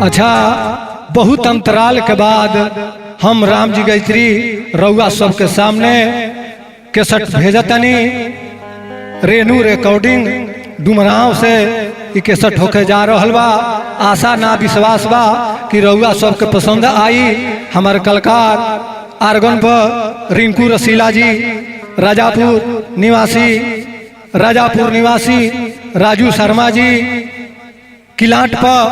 अच्छा, बहुत अंतराल के बाद हम राम जी गायत्री रउआ सबके सामने केसट भेजतनी। रेनू रिकॉर्डिंग डुमराव से ई केसट होके जा रहल बा। आशा ना विश्वास बा कि रउआ सबके पसंद आई। हमारे कलाकार आर्गन पर रिंकू रसीला जी, राजापुर निवासी राजू शर्मा जी, किलाट पर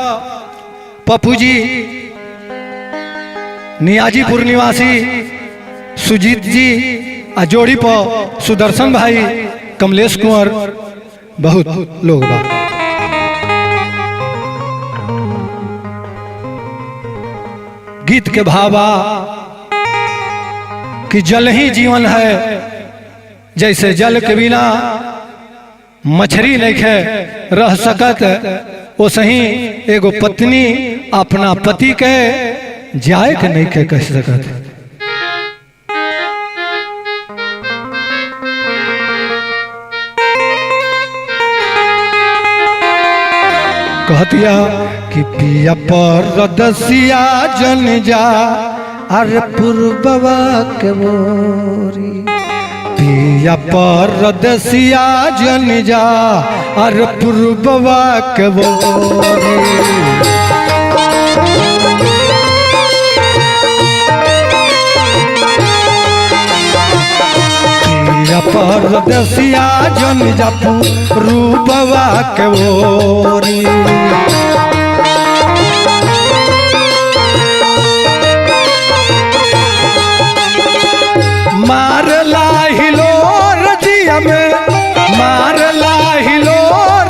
पप्पू जी, नियाजीपुर निवासी सुजीत जी, आ जोड़ी पर सुदर्शन भाई, कमलेश कुंवर, बहुत लोग बा। गीत के भावा कि जल ही जीवन है, जैसे जल के बिना मछली नहीं खे रह सकत, वो सही एगो पत्नी अपना पति के जाए के नहीं के कह सकत। कहतिया कि पिया परदसिया जन जा अरे पूर्ववा के मोरी, पिया परदसिया जन जा अरे पूर्ववा के मोरी। पिया परदसिया जन जा पूर्ववा के मोरी। मारला हिलो रजिया में, मारला हिलो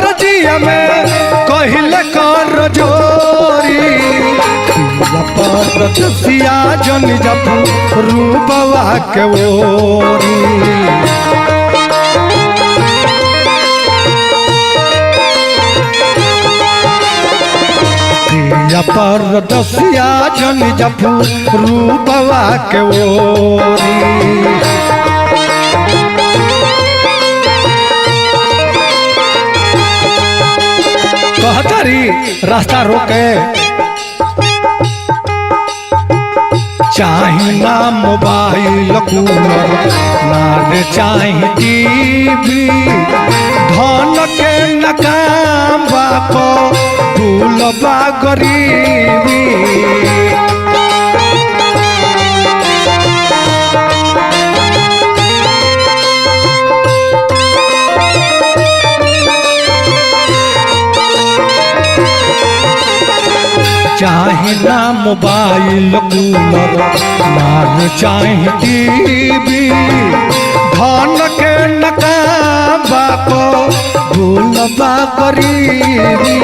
रजिया में, कहिल कर जोरी। परदसिया जन जपू रूपवा के ओरी। परदसिया जन जपू रूपवा के ओरी। कहतरी रास्ता रोके, चाहे ना मोबाइल कूलर, ना रे चाहे टीवी, धन के न काम बाको भूलबा गरीबी। चाहे ना मोबाइल कूलर, ना चाहे टीवी, धन के न काम बाको भूलबा गरीबी।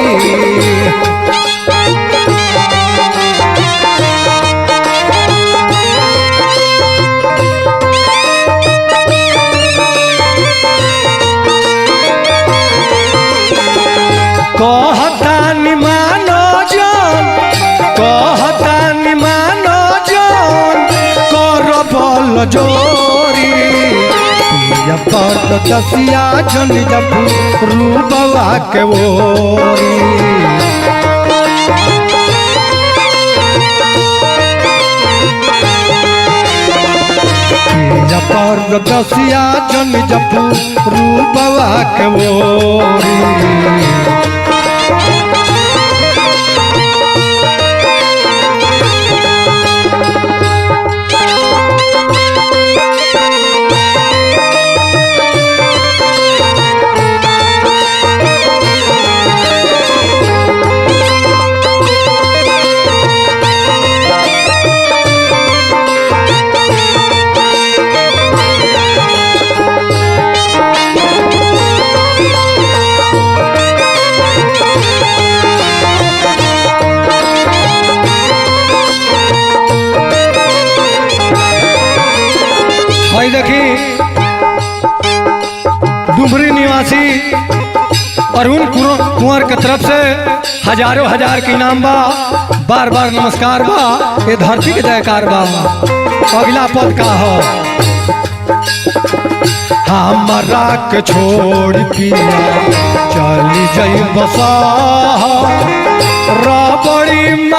कहतानी मानो जन, कहतानी मानो जन, कर बल जोरी। पिया परदसिया जन जपू रूपवा के ओरी। पिया परदसिया जन जपू रूपवा के ओरी। देखी डुमरी निवासी अरुण कुंवर के तरफ से हजारों हजार के इनाम बा। बार बार नमस्कार बा, ये धरती के जयकार बा। अगला पद का हो, हमरा के छोड़ पिया चली जाई बसा, रबड़ी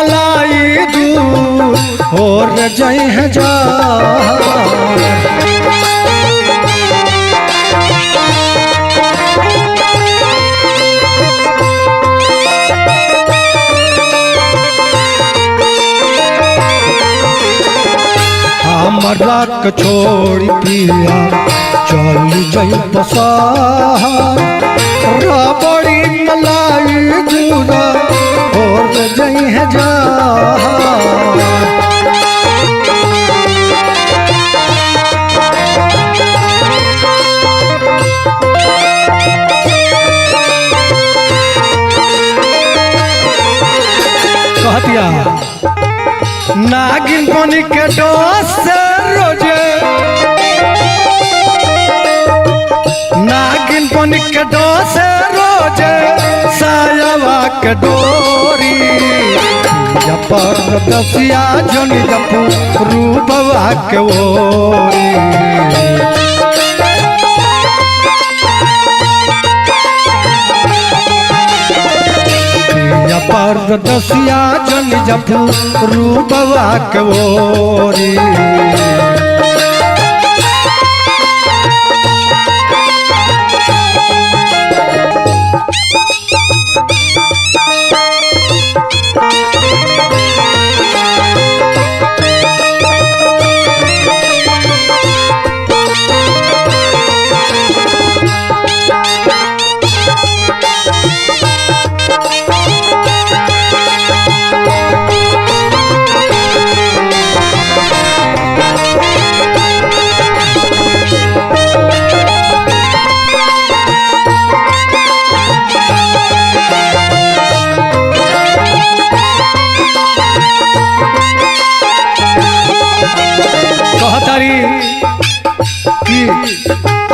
और जई है जा हमरा के छोड़ी पिया चल जई बसार रबड़ी मलाई दूरा और जई है जा कहतिया नागिन बनी के डोस से रोजे नागिन बनी के डोस से रोजे सायवा के डोरी जपर दसिया जनी जपू रूपवा के ओरी पर दसिया जन जपू रूपवा के ओरी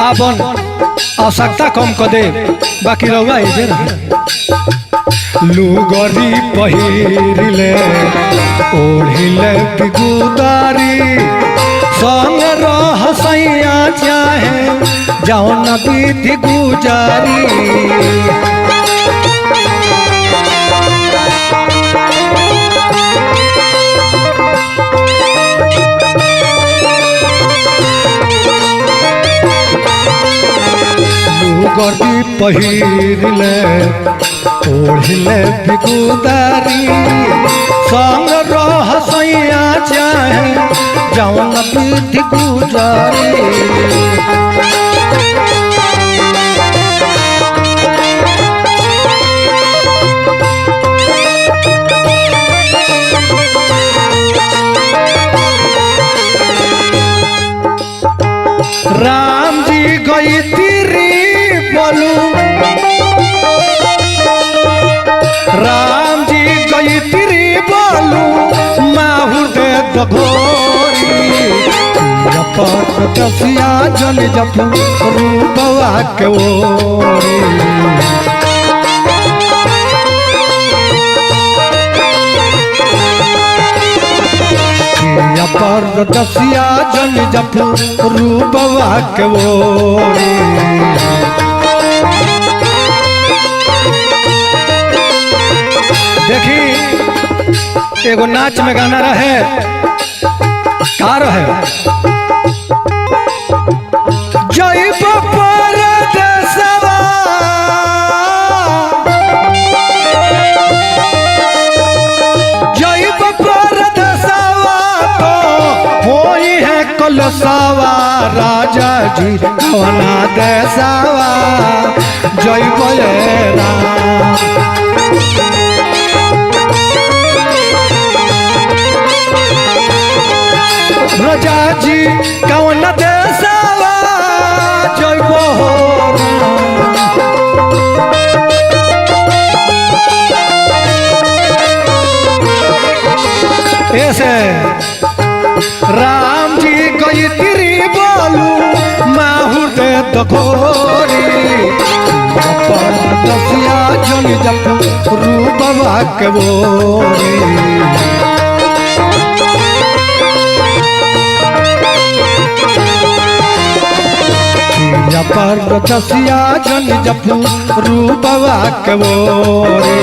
आपन आवश्यकता कम कर दे बाकी रहुआ ऐसे लुगरी पहिरिले ओढ़िले बिगुदारी संग रह सैया चाहे जाओ न विधि गुजारी लुगरी पहिरिले ओढ़िले बिगुदारी संग रह सैया चाहे जौन विधि गुजारी राम जी गई तिरी बोलू राम जी गई तिरी बोलू माहू दे दघोरी जपर दसिया जन जपू रूपवा के ओरी पर दसिया जन जपू रूपवा के ओरी देखी एगो नाच में गाना रहे का रहे जय परदेसवा जय परदेसवा तो होई है कलसवा राजा जी कवना देसवा जय बलेरा राजा जी कौन देसवा जइबो ऐसे राम जी गई तिरी बोलू माहू दे दघोरी दसिया जन जपू रूपवा के ओरी पर दसिया जन जपू रूपवा के ओरी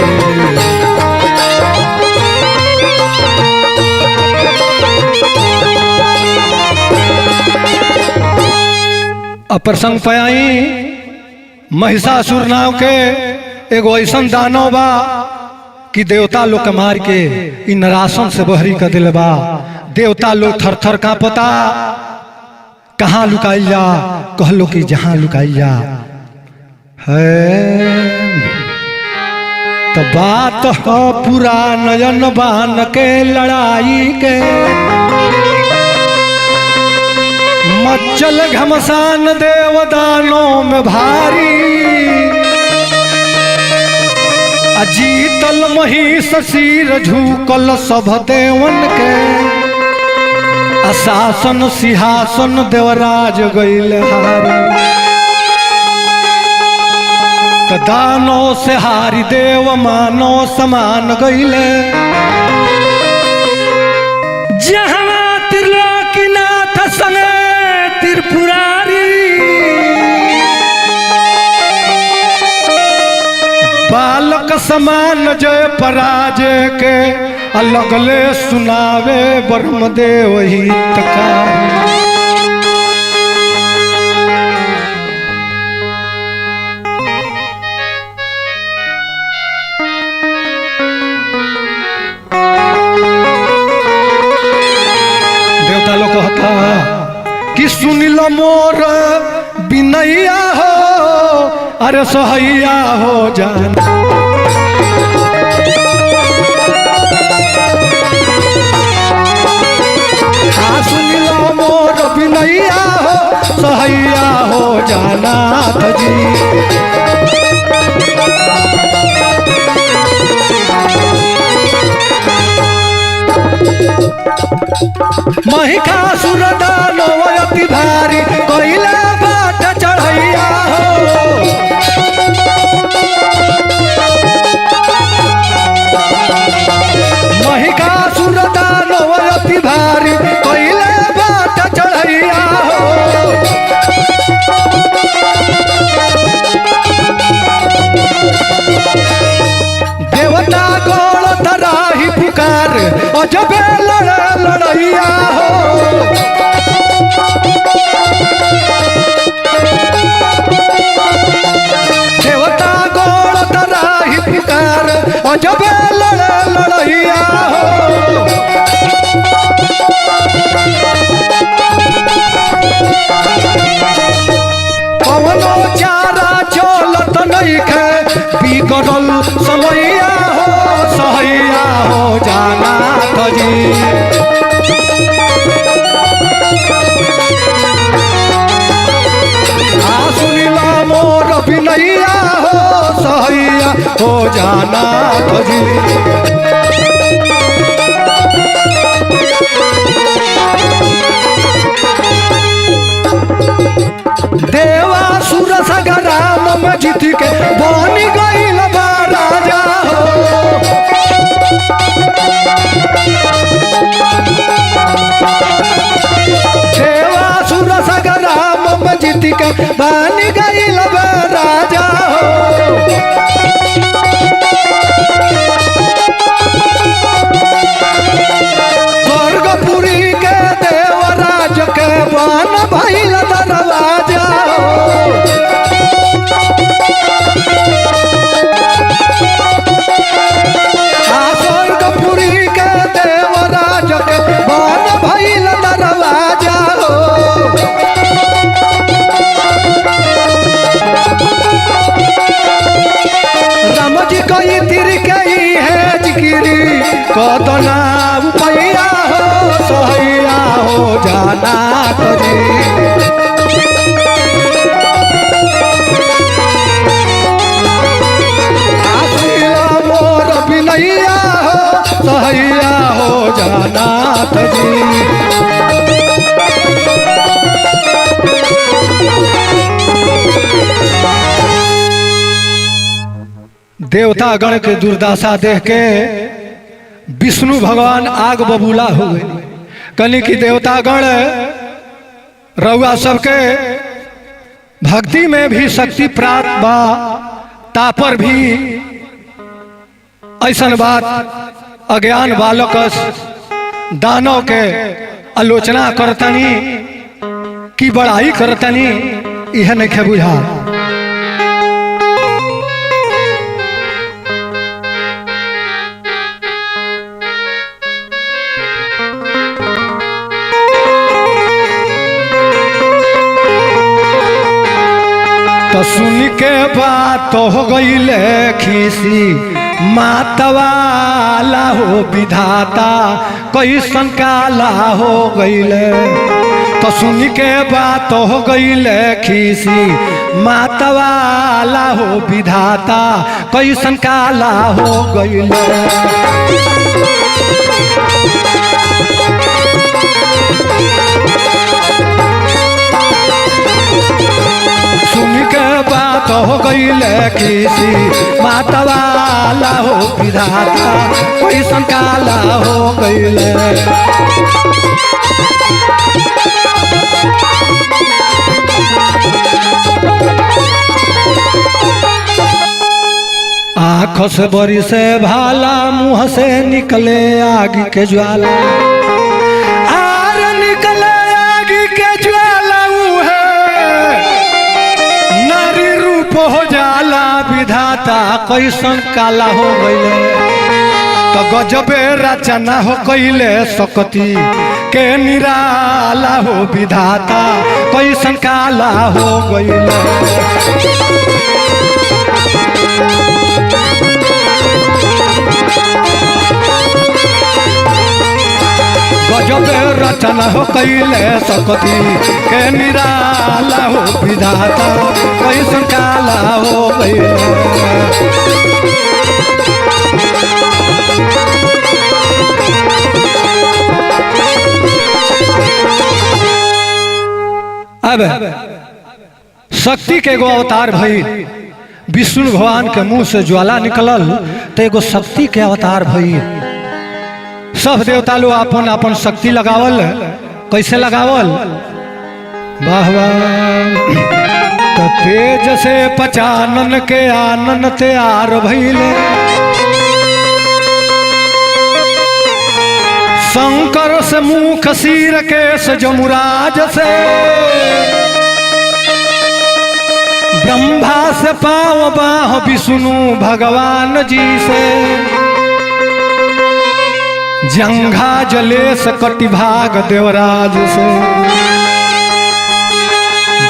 प्रसंग पे आई महिषासुर नाव के एगो ऐसन दानव बा कि देवता लोग के मार के इ नरासन से बहरी कर दिल बा। देवता लोग थर थर कांपता, कहाँ लुकाई जा, कहलो कि जहां लुकाई जा है। तो बात हो पूरा नयन बान के लड़ाई के, मच्चल घमसान देवदानों में भारी, अजीतल महिष सिर झुकल सब देवन के, अशासन सिंहासन देवराज गईल हारी। दानो से हारी देव मानो समान गईले, जहाँ त्रिलोकीनाथ संगे त्रिपुरारी, बालक समान जय पराजय के, अलगले सुनावे ब्रह्मदेव हितकारी। देवता लोग कहता कि सुन लो मोर बिनैया हो, अरे सहैया हो जान। सुन लो मोर बिनैया हो, सहैया हो जाना जी। महिषासुर दानव अति भारी, कइले बाट चढ़ैया हो। महिषासुर दानव अति भारी, कइले बाट चढ़ैया हो। देवता गोड़ तराही पुकार, अजबे लड़ैया हो। देवता गोड़ तराही पुकार, अजबे लड़ैया हो। पवनो चारा चलत नइखे, बिगड़ल समैया हो, सहैया हो जाना जी। सुनिला मोर बिनैया हो, सहैया हो जाना जी। देवासुर सगराम में जीत के बन गईल बा राजा हो। देवासुर सगराम में जीत के बन गईल बा राजा हो। स्वर्गपुरी के देवराज के बन भइल दरवाजा हो। स्वर्गपुरी के देवराज के बन भइल दरवाजा हो। राम जी कई तिर के है जिक्री, कदना पैया हो, सहैया हो जाना जी। मोर बिनैया हो, सहैया हो जाना जी। देवता गण के दुर्दशा देख के विष्णु भगवान आग बबूला हो गए। कनी की देवता गण रउआ सबके भक्ति में भी शक्ति प्राप्त बा, तापर भी ऐसन बात अज्ञान बालक दानव के आलोचना करतनी की बड़ाई करतनी, यह नहीं खे बुझा। तो सुन के बात हो गई खीसी मातवाला हो विधाता कैसन काला हो गईले। तो सुन के बात हो गईले खीसी मातवाला हो विधाता कैसन काला हो गईले। सुन के बात हो गईले किसी मातवाला हो विधाता कैसन काला हो गईले। आँख से बरी से भाला मुँह से निकले आग के ज्वाला। आर निकले आग के ज्वाला नारी रूप हो जाला विधाता कैसन काला हो गईले। तो गजबे रचना हो कैले सकती के निराला हो विधाता कैसन काला हो गईले। गजबे रचना हो कैले सकती के निराला हो विधाता कैसन काला हो गईले। अब शक्ति के एगो अवतार भई विष्णु भगवान के मुंह से ज्वाला निकलल तो एगो शक्ति के अवतार भई। सब देवता लोग अपन अपन शक्ति लगावल। कैसे लगावल? वाह वाह। तो तेज से पचानन के आनन तैयार भइले। शंकर से मुख सिर केश जमुराज से। ब्रह्मा से पाँव बाह विष्णु भगवान जी से। जंघा जलेश कटिभाग देवराज से।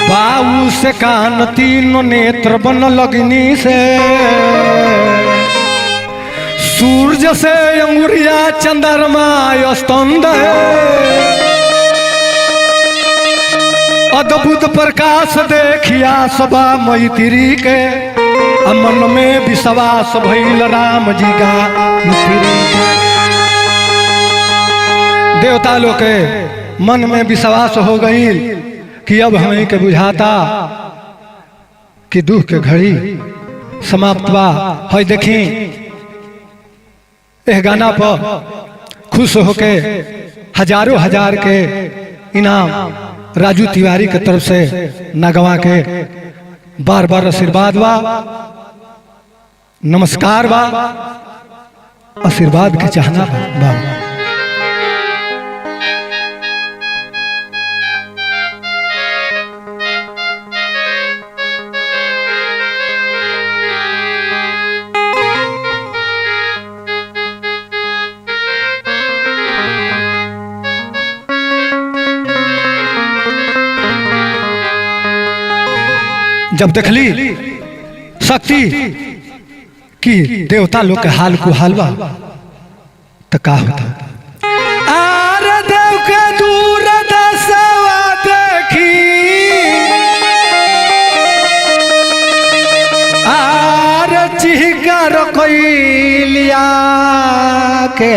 बाऊ से कान तीनों नेत्र बन लगनी से। सूर्य से अंगुरिया चंद्रमा स्तंभ अद्भुत प्रकाश देखिया सबा मैत्री के। मन में विश्वास भइल राम जी का देवता लोग के मन में विश्वास हो गई कि अब हमें के बुझाता कि दुख के घड़ी समाप्त बा। है देखी एह गाना पर खुश होके हजारों हजार के इनाम राजू तिवारी के तरफ से नगवा के बार बार आशीर्वाद बा, नमस्कार बा, आशीर्वाद के चाहना बा। जब देखली शक्ति कि देवता लोग के हाल को हालवा तो का होता? आर देव के दूर दसवा देखी आर चिहकर कोइलिया के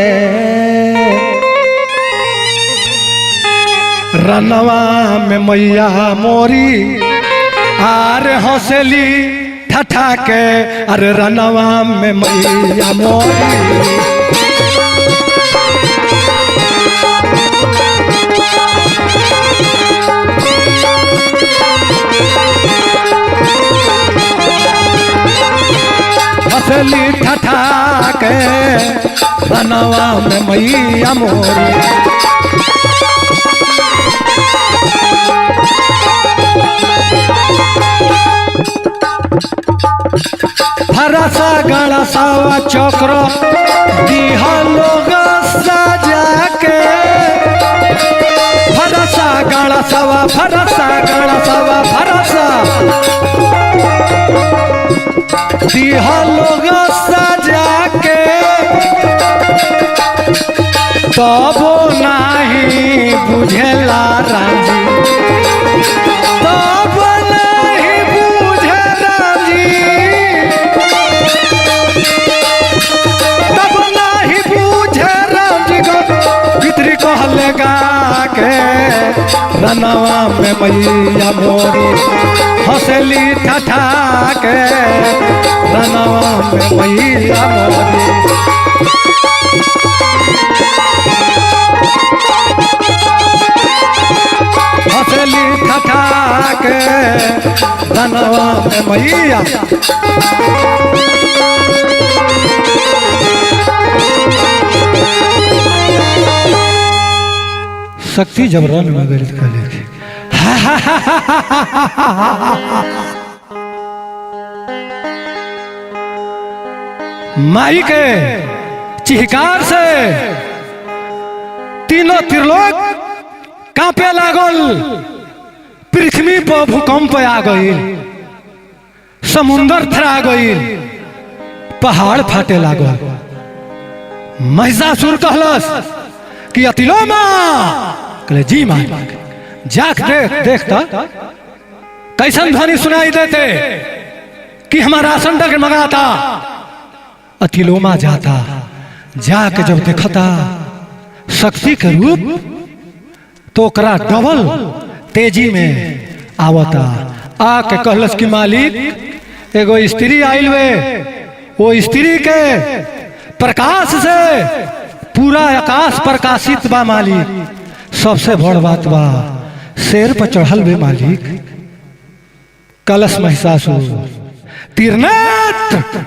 रनवा में मैया मोरी आर हौसली ठठा के अरे रनवा में मैया मोरी। हौसली ठठा के रनवा में मैया मोरी। भरसा गणसावा चक्र दिहा लोग सजा के भरसा गणसावा भरसा दिहा लोग सजा के तबो नहीं बुझेला राजी तब नहीं बुझे राजी तब नहीं बुझे राजी भितरी कहले गा के रनवा में मैया मोरी हंसली ठठा के रनवा में मैया मोरी हंसली ठठा के रनवा में मैया शक्ति जब रन में गई कर लेके माई के चिहकार से तीनों त्रिलोक कांपे लागल पृथ्वी पर भूकंप आ गई समुंदर थरा गई पहाड़ फाटे लागल महिषासुर कहलस कि अतिलोमा कहले जी मां जाक देखता कैसन ध्वनि सुनाई देते कि हमारा आसन डगमगाता अतिलोमा जाता जाके जब देखता शक्ति के रूप तो ओकरा डबल तेजी में आवता आके कहलस कि मालिक एगो स्त्री आइल वे वो स्त्री के प्रकाश से पूरा आकाश प्रकाशित बा मालिक सबसे बड़ बात बा शेर पर चढ़ल बे मालिक कलश महिषासुर तीरनेत्र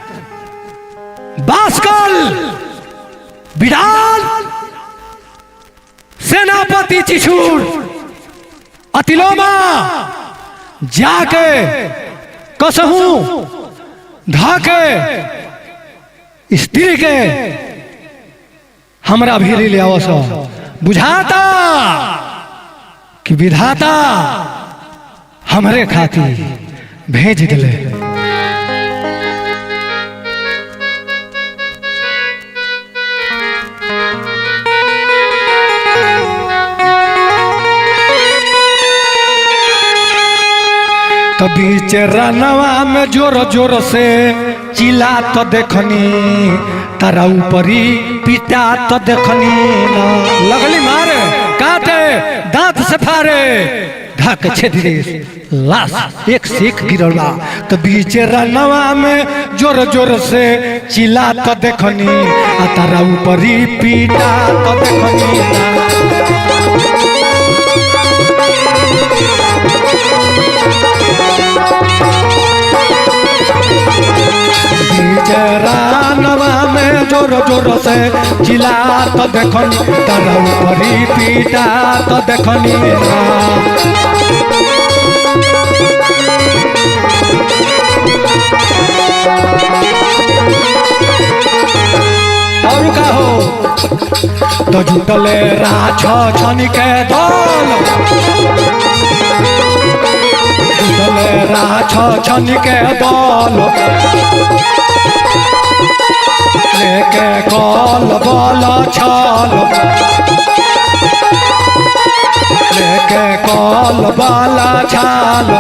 बास्कल बिडाल सेनापति चिछूर अतिलोमा जाके कसहू धाके स्त्री के हमरा भीरी ले आवस बुझाता कि विधाता हमरे खातिर भेज दिले तो बीच रनवा में जोर जोर से चिल्ला तो देखनी तारा ऊपरी पिटा तो देखनी ना लगली मारे काटे दांत से फारे ढाक छेद दे लाश एक से एक गिरला तो बीच रनवा में जोर जोर से चिल्ला तो देखनी तारा ऊपरी पिटा तो देखनी ना रनवा में जोर जोर से चिल्ला तो देखनी तारा ऊपरी पीटा तो देखनी और का हो तो जुटले राछ छनी के दल जुटले राछ छनी के दल लेके कल बल छल लेके कल बल छल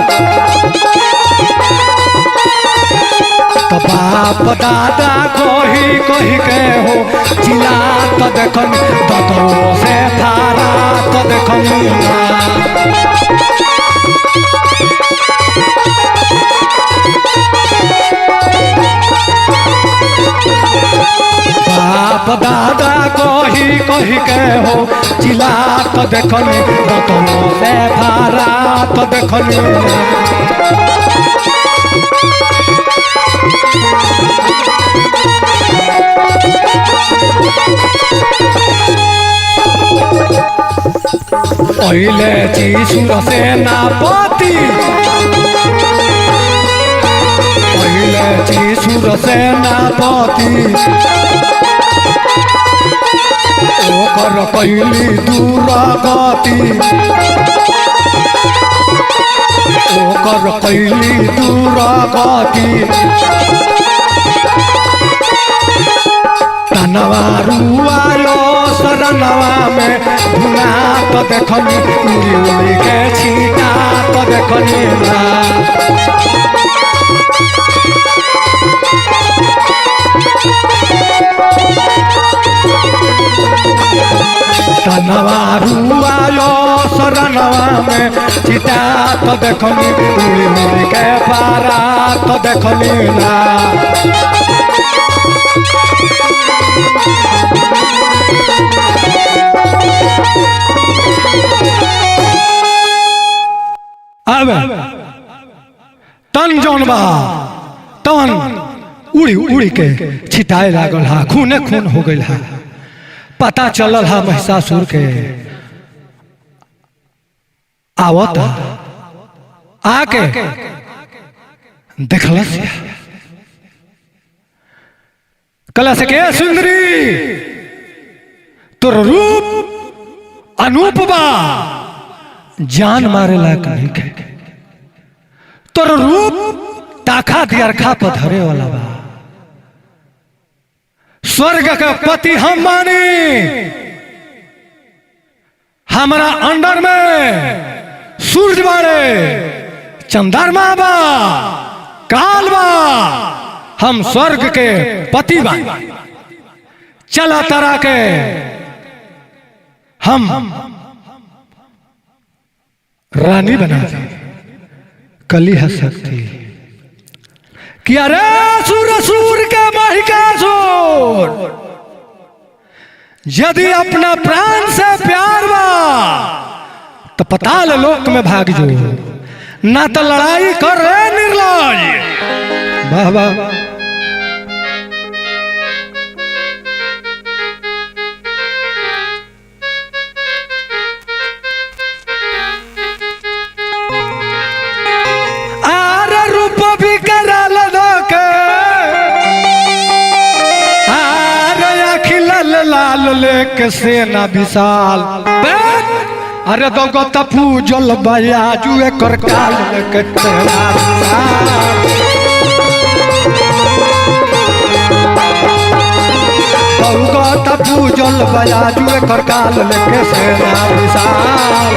तो बाप दादा कही कही के हो चिल्ला तो देखनी तो से थारा तो देखनी बाप दादा कही कही के हो चिल्ला तो देखनी तो से थारा तो देखनी पहले चीसुर सेनापति कहिले चीसुर सेनापति ओकर कैली दुरागति ओकर कैली दुरागति तनवा रुआलो शरणवा में धुना तो देखनी उड़ी उड़ी के छीटा तो देखनी ना तनवा रुआलो शरणवा में छीटा तो देखनी उड़ी उड़ी के पारा तो देखनी ना अब तन जौन बा तन उड़ी उड़ी के छिटाए लागल हा खूने खून हो गई हा पता चलल हा महिषासुर के आवत आके देखलस कलश के सुंदरी तोर रूप अनूप बा जान मारे लायक नहीं है तोर रूप ताखा दियरखा पर धरे वाला बा स्वर्ग का पति हम मानी हमारा अंडर में सूरज बाड़े चंद्रमा बा काल बा हम स्वर्ग के पति बा चला तरा के हम रानी बना दी कली हसती कि अरे सुर सूर के महिषासुर यदि अपना प्राण से प्यार बा तो पताल लोक में भाग जो ना तो लड़ाई कर रहे निर्लज वाह वाह लेके सेना विशाल अरे दो तपू जल बयाजू कर काल लेके तेरा दो तपू जल बयाजू कर काल लेके सेना विशाल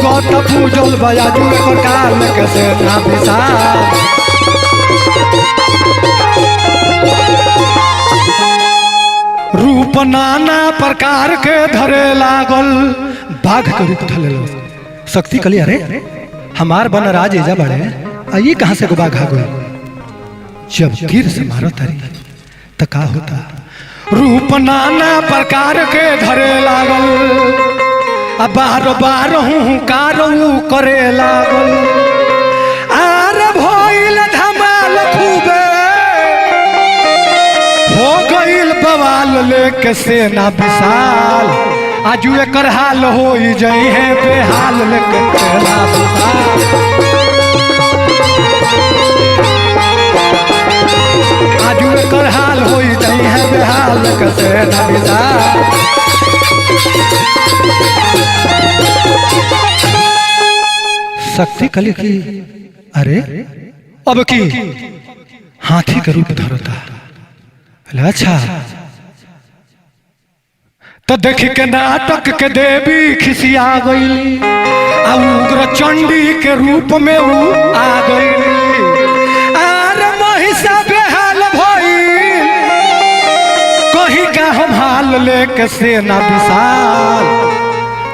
दो तपू जल बयाजू कर काल लेके सेना विशाल रूप नाना प्रकार के धरे लागल बाघ के रूप धले शक्ति कली अरे हमार बन राज एजा बड़े ये कहां से बाघ आ गए जब तीर से मारो तरी तो का होता रूप नाना प्रकार के धरे लागल अब बार बार हूँ कारू करे लागल आर भइल धमाल खूबे हो गईल बवाल लेके सेना विशाल आजू एकर हाल हो जाई है बेहाल लेके सेना विशाल आजू एकर हाल हो जाई है बेहाल लेके सेना विशाल शक्ति कली की अरे अब की हाथी का रूप धरता अच्छा तो देखी के नाटक के देवी खिसिया गई उग्र चंडी के रूप में वो आ गई अरे महिषा बेहाल भइल कहीं का हम हाल लेके सेना विशाल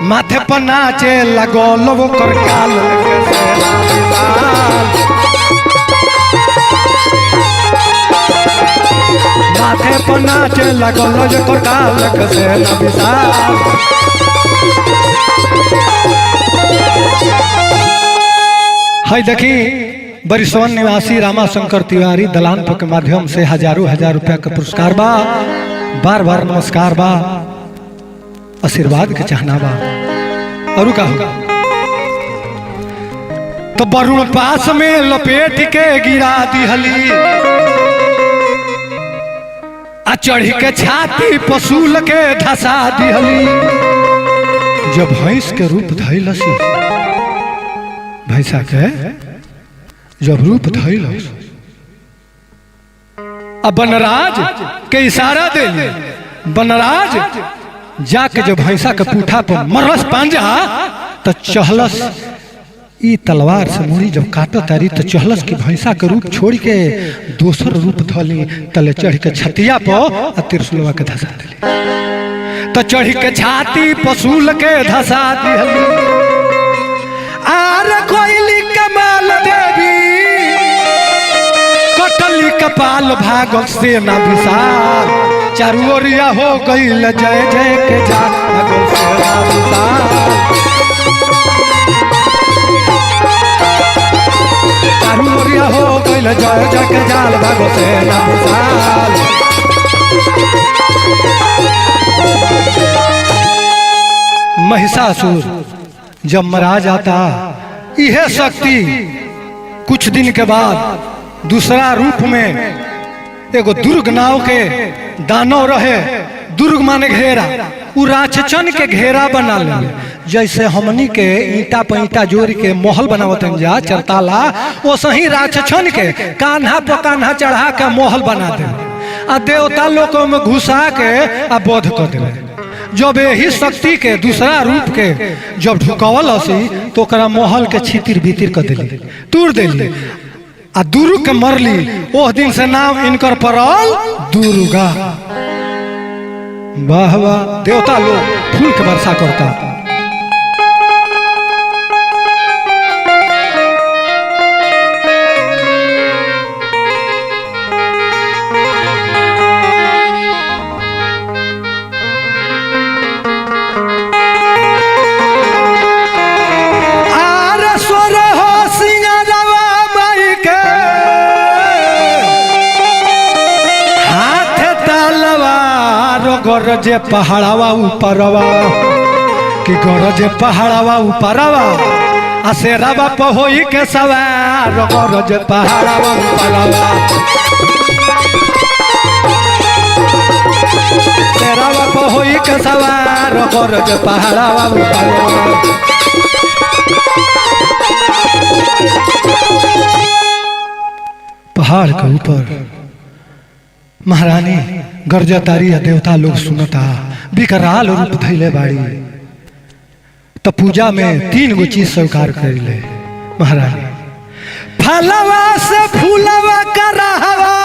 माथे पर नाचे लगो लोगो कर काल लेके सेना विशाल माथे पर नाचे लगो लोगो कर काल लेके सेना विशाल हाय देखी बरिसवन निवासी रामाशंकर तिवारी दलान के माध्यम से हजारों हजार रुपया का पुरस्कार बा बार बार नमस्कार बा आशीर्वाद के चाहना बा और का होगा तो वरुण पास में लपेट के गिरा दिहली, आ चढ़ी के छाती पसूल के धसा दिहली। जब भैंस के रूप धैलसी, भैंसा के जब रूप धैलस, अब बनराज के इशारा दे, बनराज जाके जब भैंसा के पूठा पर मरलस पांजा, तो चहलस ई तलवार से मुड़ी जब काटो तारी तो चहलस की भैंसा के रूप छोड़ के दोसर रूप धली, तले चढ़ के छतिया पर त्रिशूलवा के धसा दिली। तो चढ़ के छाती पसूल के धसा दिली। आर कोइली कमाल देवी कटली कपाल भागल सेना विशाल, चारू ओरिया हो गईल जय जय के जाल भागल सेना विशाल। चारू ओरिया हो गईल जय जय के जाल भागल सेना विशाल। महिषासुर जब मरा जाता, यह शक्ति कुछ दिन के बाद दूसरा रूप में एगो दुर्ग नाव के दानव रहे। दुर्ग माने घेरा, उ राक्षसन के घेरा बना ले, जैसे हमनी के ईटा पे ईटा जोड़ के महल बनावत जा चरताला, वो सही राक्षसन के कान्हा पर कान्हा चढ़ा के महल बना दे, आ देवता लोगों में घुसा के आ बोध कर दे। जब यही शक्ति के दूसरा रूप के जब ढुकावल हसी, तो ओकरा महल के छितिर भीतिर कर दिली, तोड़ दिली, आ दुर्ग के मरली। ओह दिन से नाम इनकर पड़ल दुर्गा। वाह वाह, देवता लोग फूल के वर्षा करता। गरजे पहाड़ावा ऊपरवा कि गरजे पहाड़ावा ऊपरवा, आ शेरावा पर होई के सवार गरजे पहाड़ावा ऊपरवा। शेरावा पर होई के सवार गरजे पहाड़ावा ऊपरवा। पहाड़ के ऊपर महारानी गरजतारी देवता लोग सुनता, विकराल रूप धैले बाड़ी। तो पूजा में 3 गो चीज स्वीकार कर ले महारानी। फलवा से फूलवा करहवा,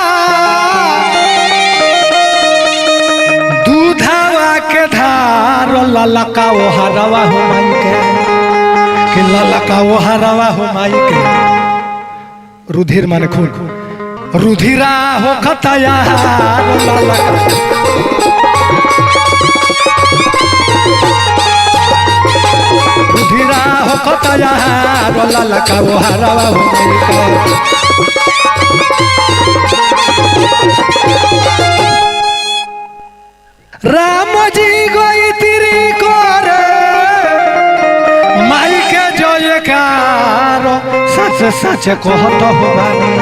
दूधवा के धार ललका ओ हरवा हो माई के, कि ललका ओ हरवा हो माई के। रुधिर माने खून, रुधिरा हो खतया रुधिरा हो खतया ललका वो हरवा हो। राम जी गोई तिरी करे माई के जयकार, सच सच कहत हो बानी,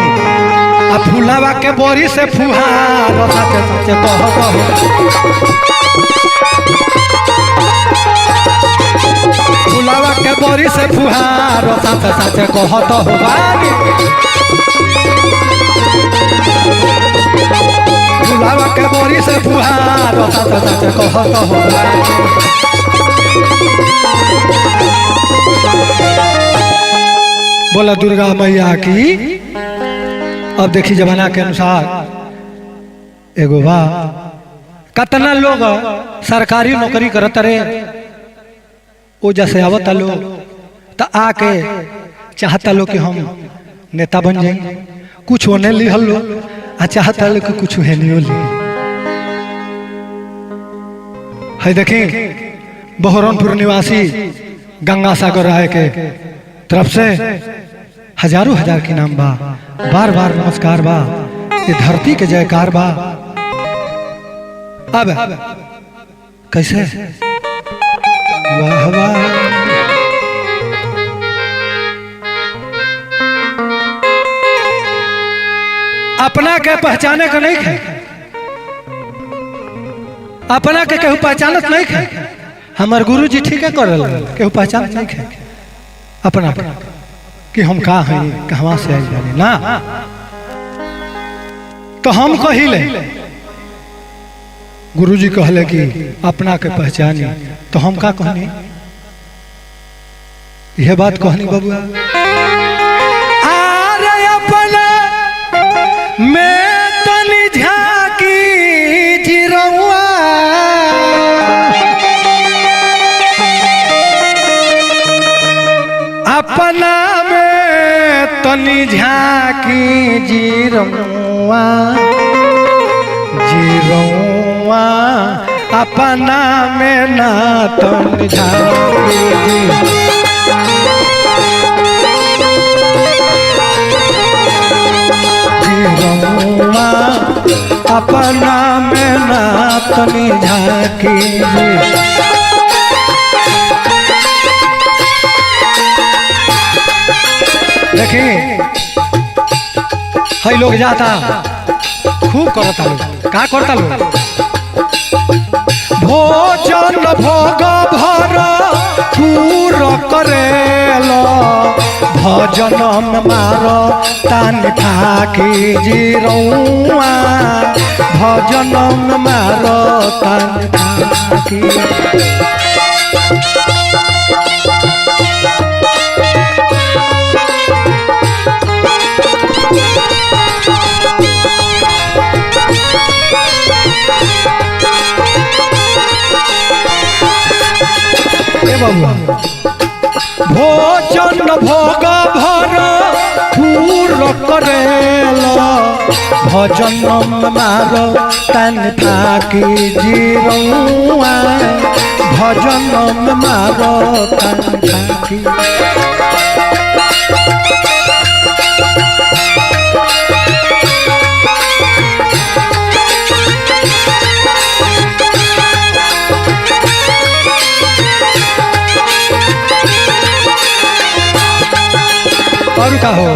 आ फूलावा के बोरी से फुहार सच सच कहत हो। फूलावा के बोरी से फुहार सच सच कहत हो बानी, फूलावा के बोरी से फुहार सच सच कहत हो बानी। बोला दुर्गा मैया की। अब देखी जमाना के अनुसार एगो बा, कितना लोग सरकारी नौकरी करत रहे, वो जैसे आवत लोग तो आके चाहता लोग कि हम नेता बन जाए, कुछ होने लिहल लो, आ चाहता लोग कि कुछ है नहीं ली। है देखी बहरमपुर निवासी गंगा सागर राय के तरफ से हजारों हजार की नाम बा, बार बार नमस्कार बा, ये धरती के जयकार बा। अब कैसे वाह वाह अपना के पहचाने का नहीं है, अपना के केहू पहचानत नहीं है। हमार गुरु जी ठीक है कर केहू पहचान नहीं है अपना कि हम कहाँ हैं, कहाँ से आई जाने ना। तो हम कहिले गुरु जी कहले कि अपना के पहचानी, तो हम का कहनी, यह बात कहनी बबुआ, अरे अपना मैं तनी झाकी जिरौआ, अपना में तनी झाकी जिरौआ, जिरौआ अपना में ना तनी झाकी जिरौआ, अपना में ना तनी झाकी। देखिए हई लोग जाता खूब करता, लोग का करता, लोग भोजन भोग भर पूर करेलो, भजन में मारो तान फाकी जिरौआ, भजन में मारो तान फाकी। भोजन भोग भर पूर करेलो, भजन मारो तन फाकी जिरौआ, भजन मारो तन फाकी। और का हो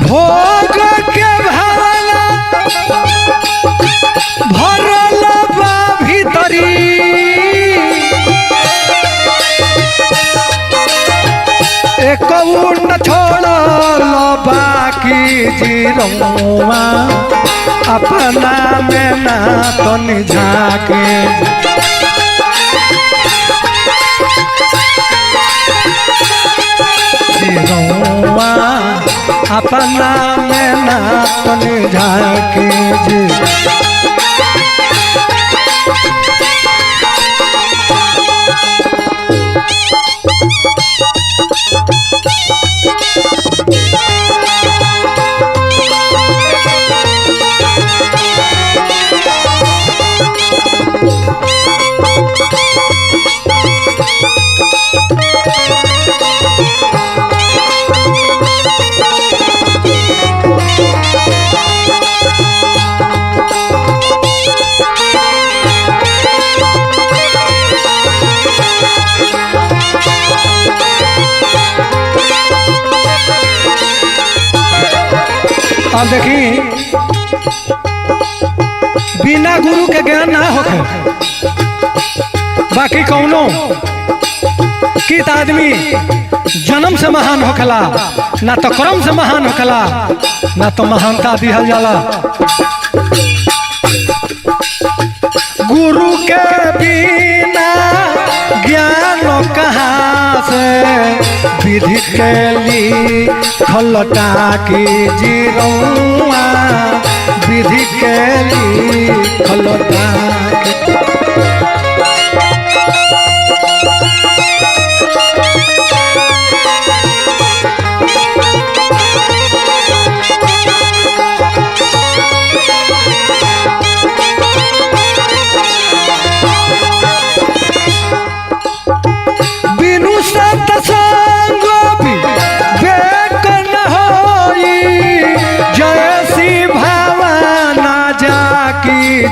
भोग के भाला भरल बा भीतरी, एक न छोड़ल बाकी जिरौआ, अपना में ना तनी झाके, जिरौआ अपना में ना तनी झाके जी। अब देखी बिना गुरु के ज्ञान ना होखे, बाकी कौनो कित आदमी जन्म से महान होखला, ना तो कर्म से महान होखला, ना तो महानता दिहल जाला। गुरु के बिना ज्ञान कहाँ से, विधि के ली खलटा की जिरौआ, विधि के ली खलटा की।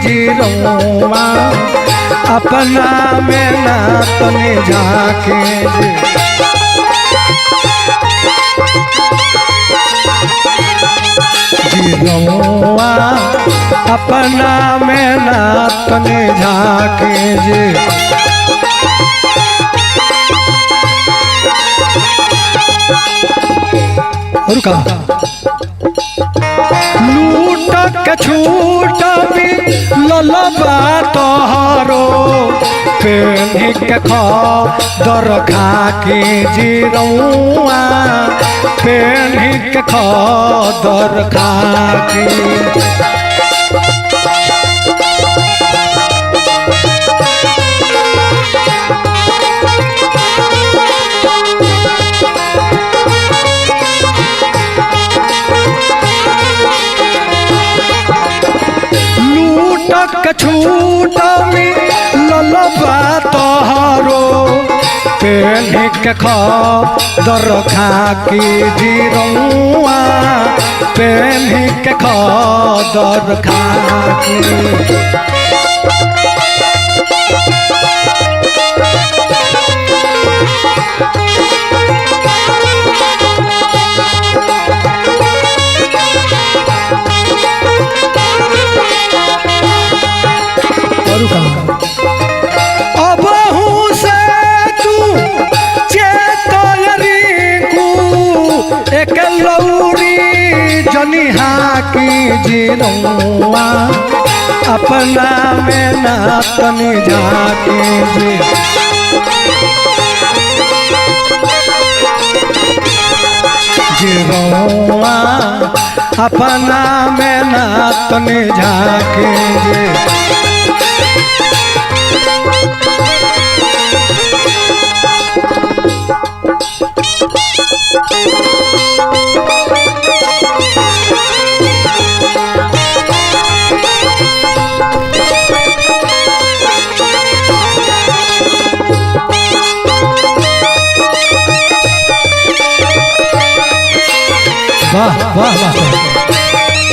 जिरौआ अपना में ना तनी झाके। जीरौआ अपना में ना तने झाके जे और का लूट के छूट भी ललबा तोहरो पेनी के खदर खाके जीरौआ पेनी के खदर खाके छूट ललबा तोहरो पेनी के खदर खाके जीरौआ पेनी के खदर खाके अबहू से तू चेतरी को एक लौरी जनिहा की जीरौआ अपना में ना तनी झाके जे जीरौआ अपना में ना तनी झाके जे वाह वाह वाह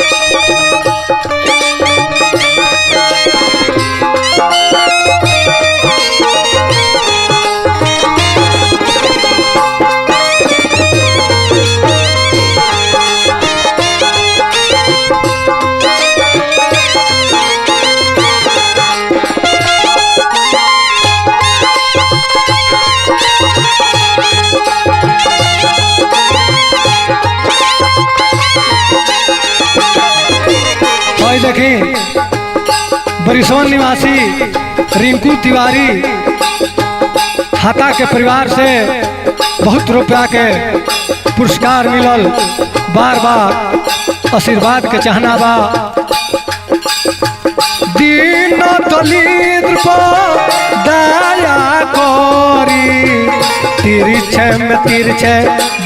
देखी बरिसोन निवासी रिंकू तिवारी हाथा के परिवार से बहुत रुपया के पुरस्कार मिलल बार बार आशीर्वाद के चाहना बा दीन दलित पर दया करी तिरछे में तिरछे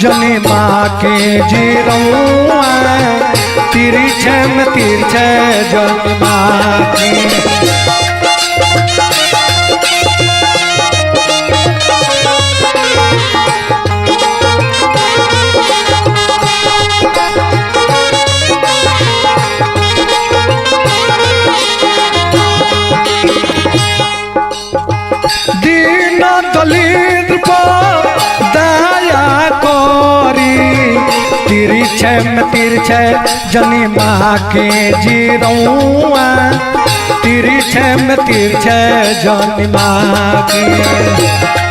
जनी माँ के जीरौआ तिरछे में तिरछे जनी माँ के दीन दलित पर दया करी तिरछे में तिरछे जनी माँ के जीरौआ तिरछे में तिरछे जनी माँ के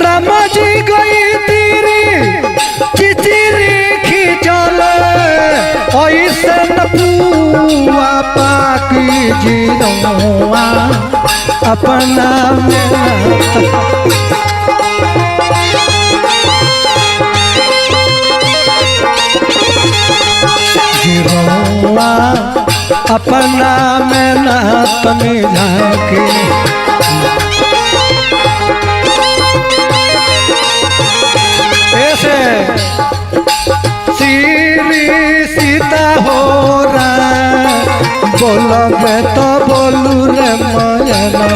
राम जी गई तीरी चिचिरी खींचल ऐसे न पुआ पाकी जीरौआ अपना जीरौआ अपना में ना तनी झाके ऐसे श्री सीता हो बोलबे तो बोलू रे मयना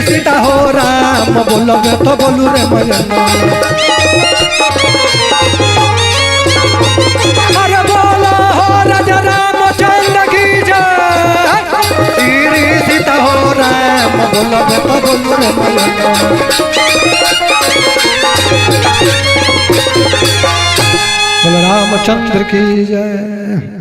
सीता हो राम बोलोगे तो बोलू रे मयना। अरे बोलो हो राजा रामचंद्र की जय। श्री सीता हो राम बोलोगे तो बोलू रे मयना। रामचंद्र की जय।